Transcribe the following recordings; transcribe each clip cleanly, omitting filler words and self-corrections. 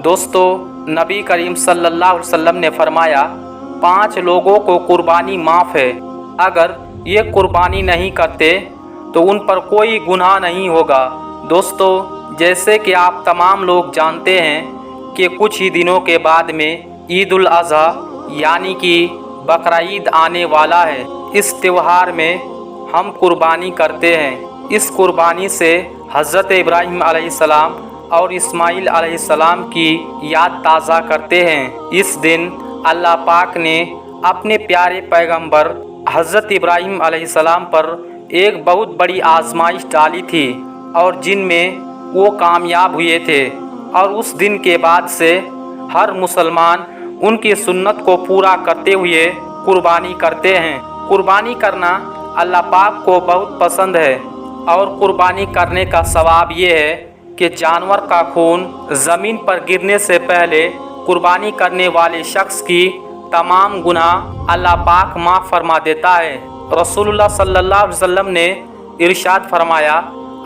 दोस्तों, नबी करीम सल्लल्लाहु अलैहि वसल्लम ने फरमाया 5 लोगों को कुर्बानी माफ़ है। अगर ये कुर्बानी नहीं करते तो उन पर कोई गुनाह नहीं होगा। दोस्तों, जैसे कि आप तमाम लोग जानते हैं कि कुछ ही दिनों के बाद में ईद उल अज़हा यानी कि बकरा ईद आने वाला है। इस त्यौहार में हम कुर्बानी करते हैं। इस कुर्बानी से हज़रत इब्राहीम अलैहिस्सलाम और इस्माइल अलैहिस्सलाम की याद ताज़ा करते हैं। इस दिन अल्लाह पाक ने अपने प्यारे पैगंबर हज़रत इब्राहीम अलैहिस्सलाम पर एक बहुत बड़ी आजमाइश डाली थी और जिनमें वो कामयाब हुए थे। और उस दिन के बाद से हर मुसलमान उनकी सुन्नत को पूरा करते हुए कुर्बानी करते हैं। कुर्बानी करना अल्लाह पाक को बहुत पसंद है और कुर्बानी करने का सवाब ये है कि जानवर का खून ज़मीन पर गिरने से पहले कुर्बानी करने वाले शख्स की तमाम गुनाह अल्लाह पाक माफ़ फरमा देता है। रसूलुल्लाह सल्लल्लाहु अलैहि वसल्लम ने इरशाद फरमाया,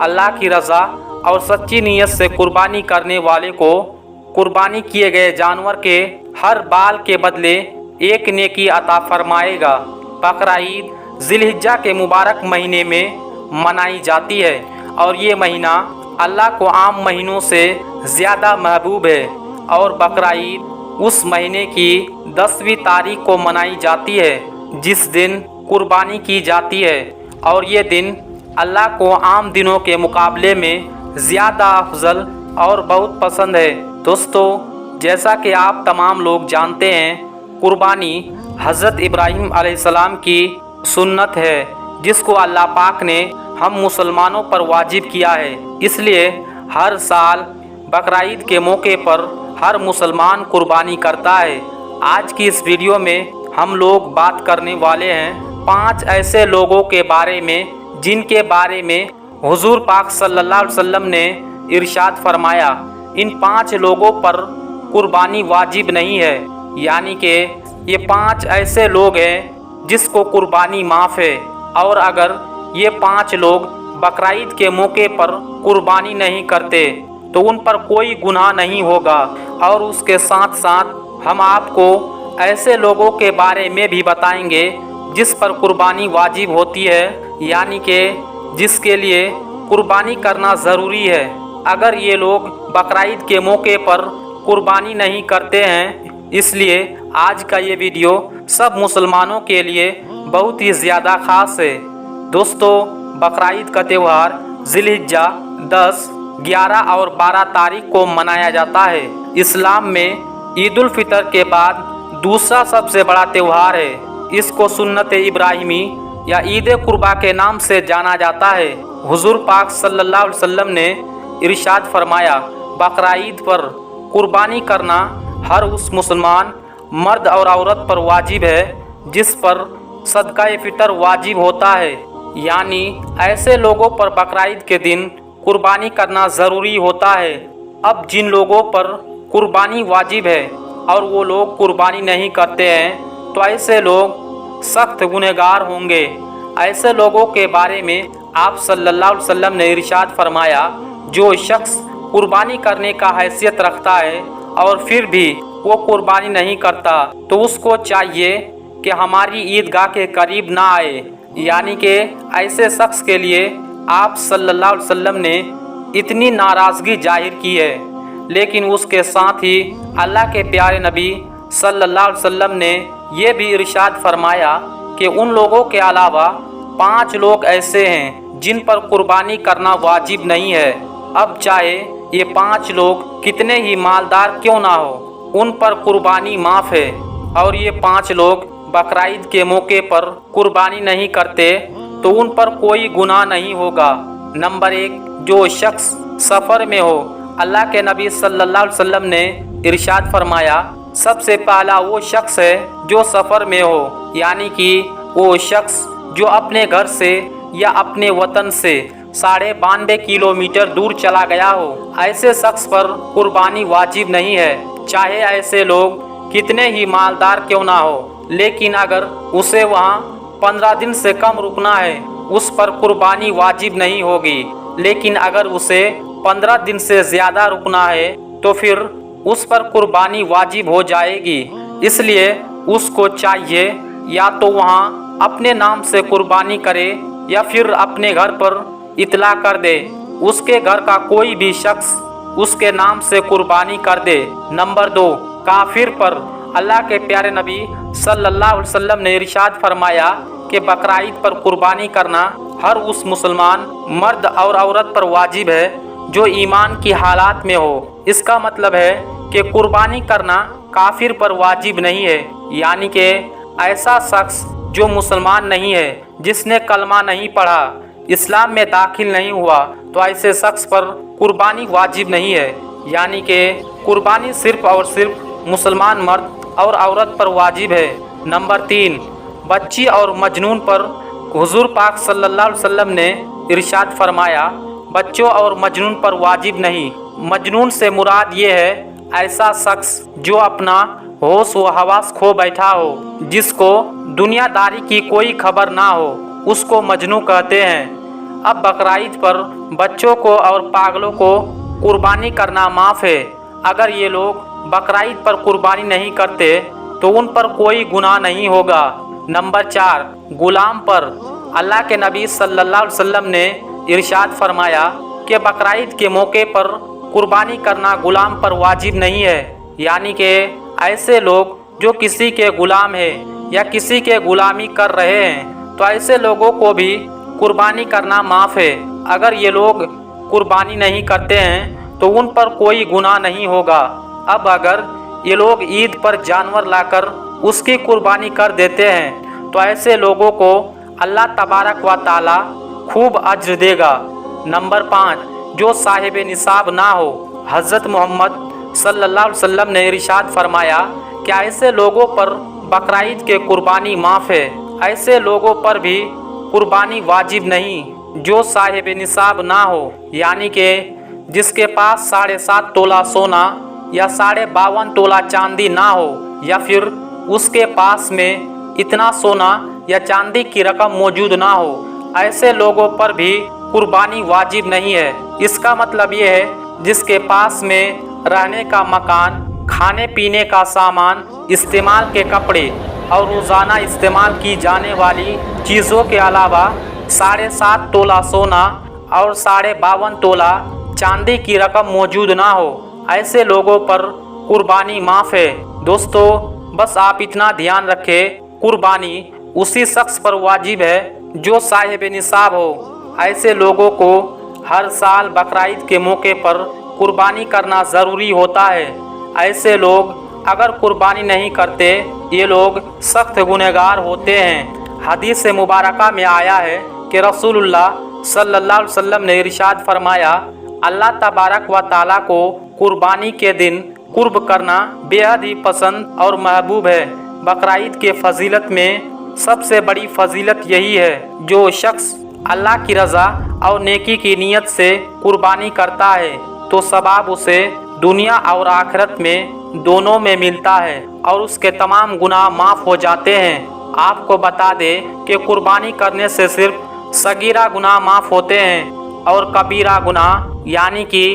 अल्लाह की रज़ा और सच्ची नीयत से कुर्बानी करने वाले को कुर्बानी किए गए जानवर के हर बाल के बदले एक नेकी अता फरमाएगा। बकरा ईद ज़िलहिज्जा के मुबारक महीने में मनाई जाती है और ये महीना अल्लाह को आम महीनों से ज़्यादा महबूब है। और बकरा ईद उस महीने की 10वीं तारीख को मनाई जाती है जिस दिन कुर्बानी की जाती है और ये दिन अल्लाह को आम दिनों के मुकाबले में ज़्यादा अफजल और बहुत पसंद है। दोस्तों, जैसा कि आप तमाम लोग जानते हैं, कुर्बानी हज़रत इब्राहीम अलैहिस्सलाम की सुन्नत है जिसको अल्लाह पाक ने हम मुसलमानों पर वाजिब किया है। इसलिए हर साल बकरा ईद के मौके पर हर मुसलमान कुर्बानी करता है। आज की इस वीडियो में हम लोग बात करने वाले हैं 5 ऐसे लोगों के बारे में जिनके बारे में हुजूर पाक सल्लल्लाहु अलैहि वसल्लम ने इरशाद फरमाया, इन 5 लोगों पर कुर्बानी वाजिब नहीं है। यानी कि ये 5 ऐसे लोग हैं जिसको कुर्बानी माफ़ है और अगर ये 5 लोग बकरा ईद के मौके पर कुर्बानी नहीं करते तो उन पर कोई गुनाह नहीं होगा। और उसके साथ साथ हम आपको ऐसे लोगों के बारे में भी बताएंगे जिस पर कुर्बानी वाजिब होती है, यानी कि जिसके लिए कुर्बानी करना ज़रूरी है। अगर ये लोग बकरा ईद के मौके पर कुर्बानी नहीं करते हैं, इसलिए आज का ये वीडियो सब मुसलमानों के लिए बहुत ही ज़्यादा ख़ास है। दोस्तों, बकरा ईद का त्यौहार ज़िलहिज्जा 10, 11 और 12 तारीख को मनाया जाता है। इस्लाम में ईद उल फितर के बाद दूसरा सबसे बड़ा त्यौहार है। इसको सुन्नत इब्राहिमी या ईद कुर्बा के नाम से जाना जाता है। हुजूर पाक सल्लल्लाहु अलैहि वसल्लम ने इरशाद फरमाया, बकरा ईद पर कुर्बानी करना हर उस मुसलमान मर्द और औरत पर वाजिब है जिस पर सदका फितर वाजिब होता है। यानी ऐसे लोगों पर बकरा ईद के दिन कुर्बानी करना ज़रूरी होता है। अब जिन लोगों पर कुर्बानी वाजिब है और वो लोग कुर्बानी नहीं करते हैं तो ऐसे लोग सख्त गुनहगार होंगे। ऐसे लोगों के बारे में आप सल्लल्लाहु अलैहि वसल्लम ने इरशाद फरमाया, जो शख्स कुर्बानी करने का हैसियत रखता है और फिर भी वो कुर्बानी नहीं करता तो उसको चाहिए कि हमारी ईदगाह के करीब ना आए। यानी कि ऐसे शख्स के लिए आप सल्लल्लाहु अलैहि वसल्लम ने इतनी नाराज़गी जाहिर की है, लेकिन उसके साथ ही अल्लाह के प्यारे नबी सल्लल्लाहु अलैहि वसल्लम ने यह भी इरशाद फरमाया कि उन लोगों के अलावा 5 लोग ऐसे हैं जिन पर कुर्बानी करना वाजिब नहीं है। अब चाहे ये 5 लोग कितने ही मालदार क्यों ना हो, उन पर कुर्बानी माफ़ है। और ये 5 लोग बकरा ईद के मौके पर कुर्बानी नहीं करते तो उन पर कोई गुनाह नहीं होगा। नंबर 1, जो शख्स सफ़र में हो। अल्लाह के नबी सल्लल्लाहु अलैहि वसल्लम ने इरशाद फरमाया, सबसे पहला वो शख्स है जो सफ़र में हो, यानी कि वो शख्स जो अपने घर से या अपने वतन से 92.5 किलोमीटर दूर चला गया हो। ऐसे शख्स पर कुर्बानी वाजिब नहीं है, चाहे ऐसे लोग कितने ही मालदार क्यों ना हो। लेकिन अगर उसे वहाँ 15 दिन से कम रुकना है, उस पर कुर्बानी वाजिब नहीं होगी। लेकिन अगर उसे 15 दिन से ज़्यादा रुकना है तो फिर उस पर कुर्बानी वाजिब हो जाएगी। इसलिए उसको चाहिए या तो वहाँ अपने नाम से कुर्बानी करे या फिर अपने घर पर इतला कर दे, उसके घर का कोई भी शख्स उसके नाम से कुर्बानी कर दे। नंबर 2, काफिर पर अल्लाह के प्यारे नबी सल्लल्लाहु अलैहि वसल्लम ने इरशाद फरमाया कि बकरा ईद पर कुर्बानी करना हर उस मुसलमान मर्द और औरत पर वाजिब है जो ईमान की हालात में हो। इसका मतलब है कि कुर्बानी करना काफिर पर वाजिब नहीं है, यानी कि ऐसा शख्स जो मुसलमान नहीं है, जिसने कलमा नहीं पढ़ा, इस्लाम में दाखिल नहीं हुआ, तो ऐसे शख्स पर कुर्बानी वाजिब नहीं है। यानी कि कुर्बानी सिर्फ और सिर्फ मुसलमान मर्द और औरत पर वाजिब है। नंबर 3, बच्ची और मजनून पर हुजूर पाक सल्लल्लाहु अलैहि वसल्लम ने इरशाद फरमाया, बच्चों और मजनून पर वाजिब नहीं। मजनून से मुराद ये है ऐसा शख्स जो अपना होश व हवास खो बैठा हो, जिसको दुनियादारी की कोई खबर ना हो, उसको मजनू कहते हैं। अब बकरा ईद पर बच्चों को और पागलों को कुर्बानी करना माफ़ है। अगर ये लोग बकरा ईद पर कुर्बानी नहीं करते तो उन पर कोई गुनाह नहीं होगा। नंबर 4, गुलाम पर अल्लाह के नबी सल्लल्लाहु अलैहि वसल्लम ने इरशाद फरमाया कि बकरा ईद के मौके पर कुर्बानी करना गुलाम पर वाजिब नहीं है। यानी कि ऐसे लोग जो किसी के गुलाम हैं या किसी के गुलामी कर रहे हैं, तो ऐसे लोगों को भी कुर्बानी करना माफ़ है। अगर ये लोग कुर्बानी नहीं करते हैं तो उन पर कोई गुनाह नहीं होगा। अब अगर ये लोग ईद पर जानवर लाकर उसकी कुर्बानी कर देते हैं तो ऐसे लोगों को अल्लाह तबारक व ताला खूब अज्र देगा। नंबर 5, जो साहिब निसाब ना हो। हज़रत मोहम्मद सल्लल्लाहु अलैहि वसल्लम ने इरशाद फरमाया कि ऐसे लोगों पर बकरा ईद के कुर्बानी माफ़ है। ऐसे लोगों पर भी कुर्बानी वाजिब नहीं जो साहिब निसाब ना हो, यानी कि जिसके पास 7.5 तोला सोना या 52.5 तोला चांदी ना हो, या फिर उसके पास में इतना सोना या चांदी की रकम मौजूद ना हो। ऐसे लोगों पर भी कुर्बानी वाजिब नहीं है। इसका मतलब ये है जिसके पास में रहने का मकान, खाने पीने का सामान, इस्तेमाल के कपड़े और रोज़ाना इस्तेमाल की जाने वाली चीज़ों के अलावा 7.5 तोला सोना और 52.5 तोला चांदी की रकम मौजूद ना हो, ऐसे लोगों पर कुर्बानी माफ़ है। दोस्तों, बस आप इतना ध्यान रखें, कुर्बानी उसी शख्स पर वाजिब है जो साहिब निसाब हो। ऐसे लोगों को हर साल बकरा ईद के मौके पर कुर्बानी करना ज़रूरी होता है। ऐसे लोग अगर कुर्बानी नहीं करते, ये लोग सख्त गुनहगार होते हैं। हदीस मुबारका में आया है कि रसूलुल्लाह सल्लल्लाहु अलैहि वसल्लम ने इरशाद फरमाया, अल्लाह तबारक व ताला को कुर्बानी के दिन कुर्ब करना बेहद ही पसंद और महबूब है। बकरा ईद के फजीलत में सबसे बड़ी फजीलत यही है, जो शख्स अल्लाह की रज़ा और नेकी की नीयत से कुर्बानी करता है तो सवाब उसे दुनिया और आखिरत में दोनों में मिलता है और उसके तमाम गुनाह माफ़ हो जाते हैं। आपको बता दें कि कुर्बानी करने से सिर्फ सगीरा गुनाह माफ़ होते हैं और कबीरा गुनाह यानी कि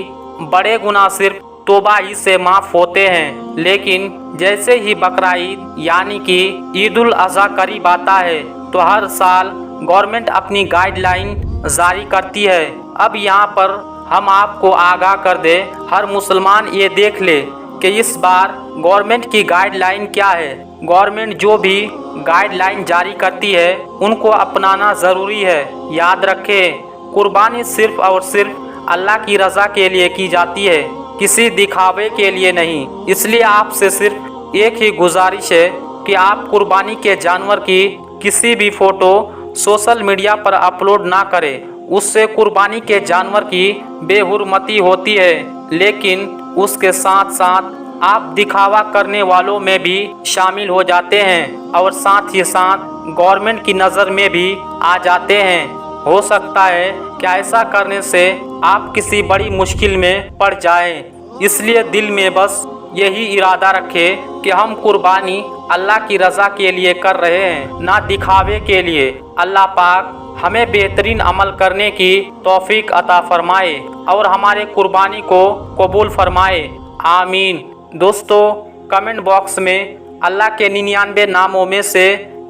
बड़े गुनाह सिर्फ तौबा ही से माफ़ होते हैं। लेकिन जैसे ही बकरा ईद यानी कि ईद उल अज़हा करीब आता है तो हर साल गवर्नमेंट अपनी गाइडलाइन जारी करती है। अब यहाँ पर हम आपको आगाह कर दें, हर मुसलमान ये देख ले कि इस बार गवर्नमेंट की गाइडलाइन क्या है। गवर्नमेंट जो भी गाइडलाइन जारी करती है उनको अपनाना ज़रूरी है। याद रखें, कुर्बानी सिर्फ और सिर्फ अल्लाह की रज़ा के लिए की जाती है, किसी दिखावे के लिए नहीं। इसलिए आपसे सिर्फ एक ही गुजारिश है कि आप कुर्बानी के जानवर की किसी भी फ़ोटो सोशल मीडिया पर अपलोड ना करें। उससे कुर्बानी के जानवर की बेहुरमती होती है, लेकिन उसके साथ साथ आप दिखावा करने वालों में भी शामिल हो जाते हैं और साथ ही साथ गवर्नमेंट की नज़र में भी आ जाते हैं। हो सकता है कि ऐसा करने से आप किसी बड़ी मुश्किल में पड़ जाएं। इसलिए दिल में बस यही इरादा रखें कि हम कुर्बानी अल्लाह की रज़ा के लिए कर रहे हैं, ना दिखावे के लिए। अल्लाह पाक हमें बेहतरीन अमल करने की तौफीक अता फरमाए और हमारे कुर्बानी को कबूल फरमाए। आमीन। दोस्तों कमेंट बॉक्स में अल्लाह के 99 नामों में से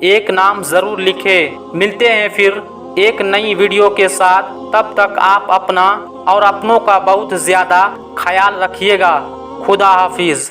एक नाम ज़रूर लिखें। मिलते हैं फिर एक नई वीडियो के साथ। तब तक आप अपना और अपनों का बहुत ज़्यादा ख्याल रखिएगा। खुदा हाफिज़।